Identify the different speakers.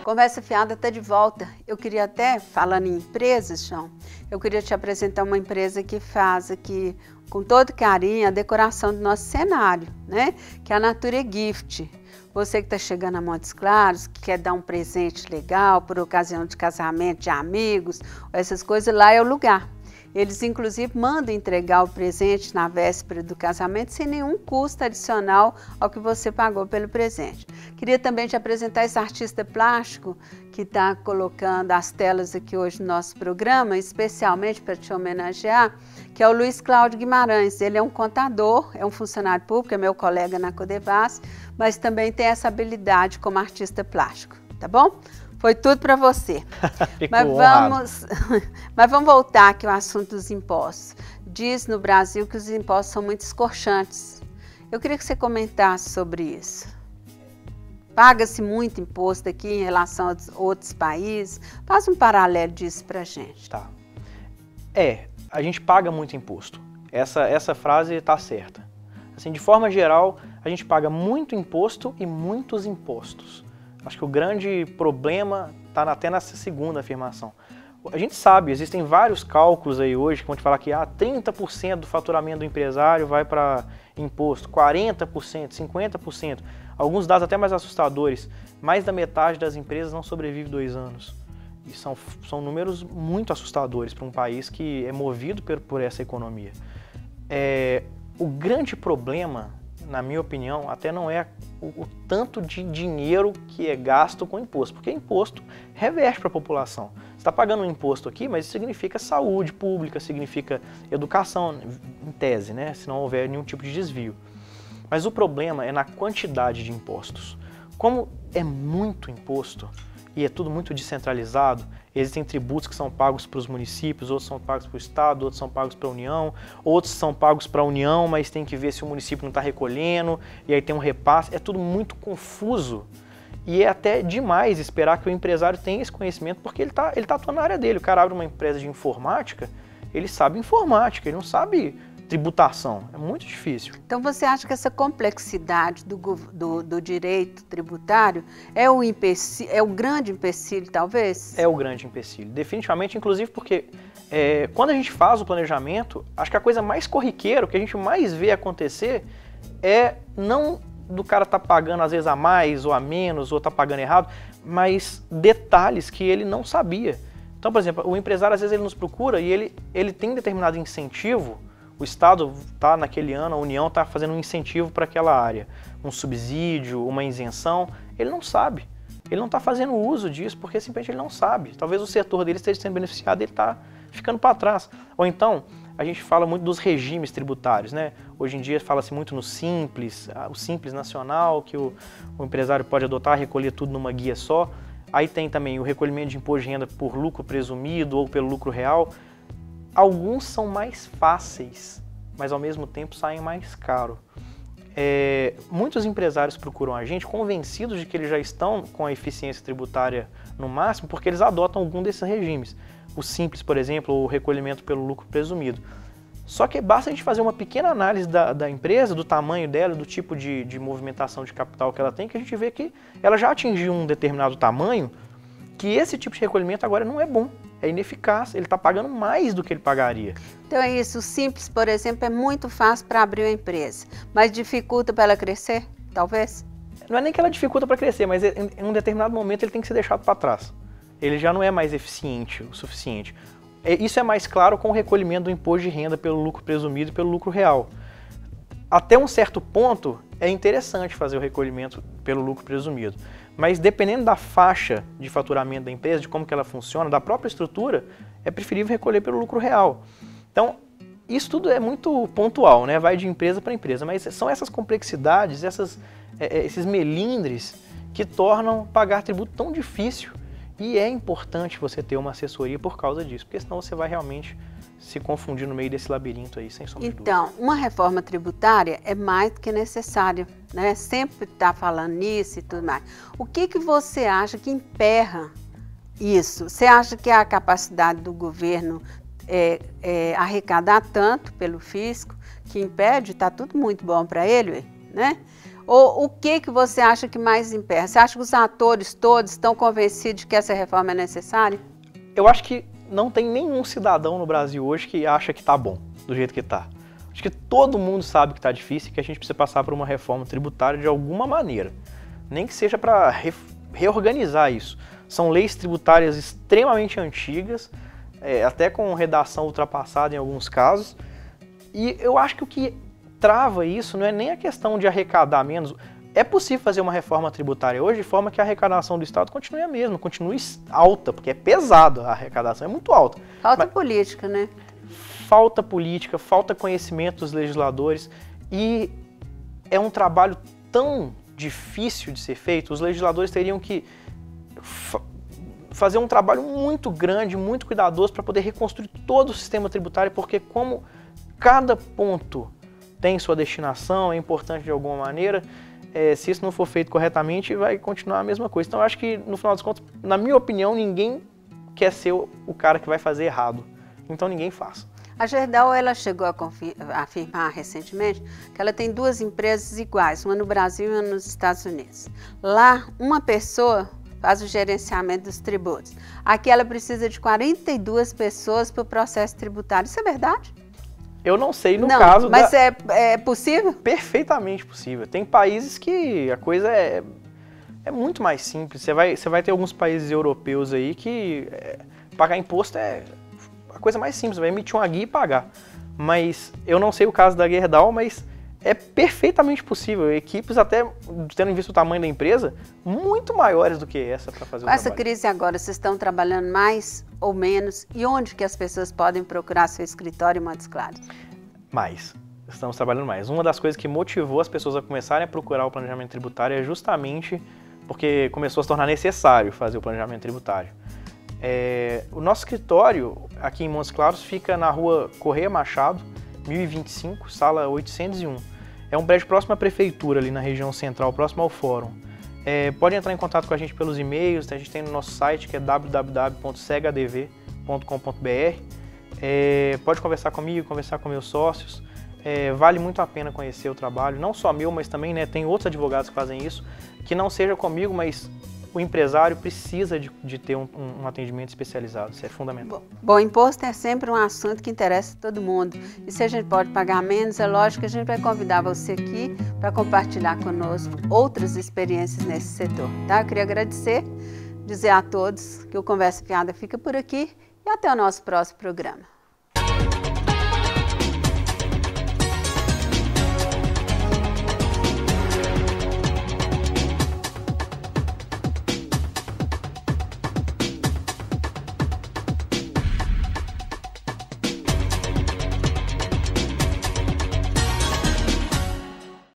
Speaker 1: Conversa Fiada está de volta. Eu queria até, falando em empresas, João, eu queria te apresentar uma empresa que faz aqui, com todo carinho, a decoração do nosso cenário, né? Que é a Nature Gift. Você que está chegando a Montes Claros, que quer dar um presente legal por ocasião de casamento, de amigos, essas coisas, lá é o lugar. Eles, inclusive, mandam entregar o presente na véspera do casamento sem nenhum custo adicional ao que você pagou pelo presente. Queria também te apresentar esse artista plástico que está colocando as telas aqui hoje no nosso programa, especialmente para te homenagear, que é o Luiz Cláudio Guimarães. Ele é um contador, é um funcionário público, é meu colega na Codevasf, mas também tem essa habilidade como artista plástico, tá bom? Foi tudo para você. Mas vamos voltar aqui ao assunto dos impostos. Diz no Brasil que os impostos são muito escorchantes. Eu queria que você comentasse sobre isso. Paga-se muito imposto aqui em relação a outros países? Faz um paralelo disso para a gente.
Speaker 2: Tá. A gente paga muito imposto. Essa frase está certa. Assim, de forma geral, a gente paga muito imposto e muitos impostos. Acho que o grande problema está até nessa segunda afirmação. A gente sabe, existem vários cálculos aí hoje que vão te falar que 30% do faturamento do empresário vai para imposto, 40%, 50%. Alguns dados até mais assustadores, mais da metade das empresas não sobrevive 2 anos. E são números muito assustadores para um país que é movido por essa economia. O grande problema, na minha opinião, até não é o tanto de dinheiro que é gasto com imposto, porque imposto reverte para a população. Você está pagando um imposto aqui, mas isso significa saúde pública, significa educação, em tese, né? Se não houver nenhum tipo de desvio. Mas o problema é na quantidade de impostos. Como é muito imposto e é tudo muito descentralizado, existem tributos que são pagos para os municípios, outros são pagos para o Estado, outros são pagos para a União, outros são pagos para a União, mas tem que ver se o município não está recolhendo, e aí tem um repasse. É tudo muito confuso. E é até demais esperar que o empresário tenha esse conhecimento, porque ele tá atuando na área dele. O cara abre uma empresa de informática, ele sabe informática, ele não sabe tributação. É muito difícil.
Speaker 1: Então você acha que essa complexidade do direito tributário é o grande empecilho, talvez?
Speaker 2: É o grande empecilho, definitivamente, inclusive porque quando a gente faz o planejamento, acho que a coisa mais corriqueira, o que a gente mais vê acontecer é não do cara estar pagando às vezes a mais ou a menos, ou estar pagando errado, mas detalhes que ele não sabia. Então, por exemplo, o empresário às vezes ele nos procura e ele tem determinado incentivo. O Estado está naquele ano, a União está fazendo um incentivo para aquela área, um subsídio, uma isenção, ele não sabe. Ele não está fazendo uso disso porque simplesmente ele não sabe. Talvez o setor dele esteja sendo beneficiado e ele está ficando para trás. Ou então, a gente fala muito dos regimes tributários, né? Hoje em dia fala-se muito no Simples, o Simples Nacional, que o empresário pode adotar, recolher tudo numa guia só. Aí tem também o recolhimento de imposto de renda por lucro presumido ou pelo lucro real. Alguns são mais fáceis, mas ao mesmo tempo saem mais caro. Muitos empresários procuram a gente convencidos de que eles já estão com a eficiência tributária no máximo porque eles adotam algum desses regimes. O Simples, por exemplo, ou o recolhimento pelo lucro presumido. Só que basta a gente fazer uma pequena análise da empresa, do tamanho dela, do tipo de movimentação de capital que ela tem, que a gente vê que ela já atingiu um determinado tamanho, que esse tipo de recolhimento agora não é bom. É ineficaz, ele está pagando mais do que ele pagaria.
Speaker 1: Então é isso, o Simples, por exemplo, é muito fácil para abrir uma empresa, mas dificulta para ela crescer, talvez?
Speaker 2: Não é nem que ela dificulta para crescer, mas em um determinado momento ele tem que ser deixado para trás. Ele já não é mais eficiente o suficiente. Isso é mais claro com o recolhimento do imposto de renda pelo lucro presumido e pelo lucro real. Até um certo ponto é interessante fazer o recolhimento pelo lucro presumido. Mas dependendo da faixa de faturamento da empresa, de como que ela funciona, da própria estrutura, é preferível recolher pelo lucro real. Então, isso tudo é muito pontual, né? Vai de empresa para empresa, mas são essas complexidades, esses melindres que tornam pagar tributo tão difícil. E é importante você ter uma assessoria por causa disso, porque senão você vai realmente se confundir no meio desse labirinto aí, sem sombra de dúvida.
Speaker 1: Então, uma reforma tributária é mais do que necessária, né? Sempre está falando nisso e tudo mais. O que você acha que emperra isso? Você acha que a capacidade do governo arrecadar tanto pelo fisco, que impede, está tudo muito bom para ele, né? Ou o que você acha que mais emperra? Você acha que os atores todos estão convencidos de que essa reforma é necessária?
Speaker 2: Eu acho que não tem nenhum cidadão no Brasil hoje que acha que está bom, do jeito que está. Acho que todo mundo sabe que está difícil e que a gente precisa passar por uma reforma tributária de alguma maneira. Nem que seja para reorganizar isso. São leis tributárias extremamente antigas, até com redação ultrapassada em alguns casos. E eu acho que o que trava isso não é nem a questão de arrecadar menos. É possível fazer uma reforma tributária hoje de forma que a arrecadação do Estado continue a mesma, continue alta, porque é pesado, a arrecadação é muito alta.
Speaker 1: Falta política, né?
Speaker 2: Falta política, falta conhecimento dos legisladores e é um trabalho tão difícil de ser feito. Os legisladores teriam que fazer um trabalho muito grande, muito cuidadoso para poder reconstruir todo o sistema tributário, porque como cada ponto tem sua destinação, é importante de alguma maneira, se isso não for feito corretamente, vai continuar a mesma coisa. Então eu acho que, no final das contas, na minha opinião, ninguém quer ser o cara que vai fazer errado. Então ninguém faz.
Speaker 1: A Gerdau, ela chegou a afirmar recentemente que ela tem duas empresas iguais, uma no Brasil e uma nos Estados Unidos. Lá, uma pessoa faz o gerenciamento dos tributos. Aqui ela precisa de 42 pessoas para o processo tributário. Isso é verdade?
Speaker 2: Eu não sei no caso
Speaker 1: mas é possível?
Speaker 2: Perfeitamente possível. Tem países que a coisa é muito mais simples. Você vai ter alguns países europeus aí que pagar imposto é a coisa mais simples, vai emitir uma guia e pagar. Mas eu não sei o caso da Gerdau, mas é perfeitamente possível. Equipes, até tendo em vista o tamanho da empresa, muito maiores do que essa para fazer o trabalho.
Speaker 1: Com essa crise agora, vocês estão trabalhando mais ou menos? E onde que as pessoas podem procurar seu escritório em Montes Claros?
Speaker 2: Mais. Estamos trabalhando mais. Uma das coisas que motivou as pessoas a começarem a procurar o planejamento tributário é justamente porque começou a se tornar necessário fazer o planejamento tributário. O nosso escritório aqui em Montes Claros fica na rua Correia Machado, 1025, sala 801. É um prédio próximo à prefeitura, ali na região central, próximo ao fórum. Pode entrar em contato com a gente pelos e-mails, a gente tem no nosso site que é www.cegadv.com.br. Pode conversar comigo, conversar com meus sócios. Vale muito a pena conhecer o trabalho, não só meu, mas também tem outros advogados que fazem isso, que não seja comigo, mas o empresário precisa de ter um atendimento especializado, isso é fundamental.
Speaker 1: Bom, imposto é sempre um assunto que interessa todo mundo. E se a gente pode pagar menos, é lógico que a gente vai convidar você aqui para compartilhar conosco outras experiências nesse setor. Tá? Eu queria agradecer, dizer a todos que o Conversa Fiada fica por aqui e até o nosso próximo programa.